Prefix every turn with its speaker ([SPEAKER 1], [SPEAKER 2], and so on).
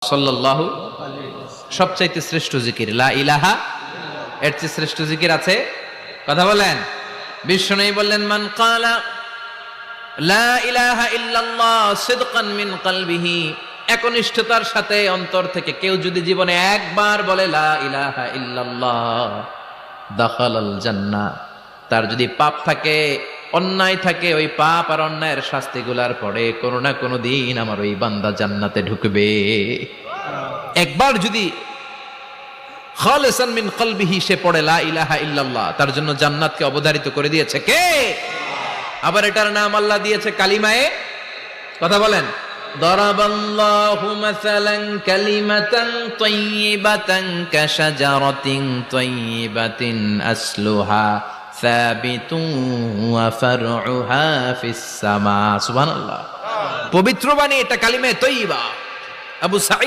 [SPEAKER 1] সাল্লাল্লাহু সবচাইতে শ্রেষ্ঠ জিকির লা ইলাহা, এর চেয়ে শ্রেষ্ঠ জিকির আছে? কথা বলেন। বিশ্বনবী বললেন, মান ক্বালা লা ইলাহা ইল্লাল্লাহ সিদকান মিন কলবিহি, একনিষ্ঠতার সাথে অন্তর থেকে কেউ যদি জীবনে একবার বলে লা ইলাহা ইল্লাল্লাহ দাখালাল জান্নাহ, তার যদি পাপ থাকে, অন্যায় থাকে, ওই পাপ আর অন্যায়ের শাস্তিগুলার পরে কোনো না কোনো দিন আমার ওই বান্দা জান্নাতে ঢুকবে। একবার যদি খালিসান মিন কলবিহি সে পড়ে লা ইলাহা ইল্লাল্লাহ, তার জন্য জান্নাতকে অবধারিত করে দিয়েছে কে? আবার এটার নাম আল্লাহ দিয়েছে কালিমায়ে, কথা বলেন, দরাবাল্লাহু মাসালান কালিমাতান তাইয়িবাতান কাশাজারাতিন তাইয়িবাতিন আসলুহা সাবিতুন ওয়া ফারউহা ফিস সামা। সুবহানাল্লাহ। পবিত্র বাণী, এটা কালিমায়ে তাইয়্যিবা। আবু সাঈদ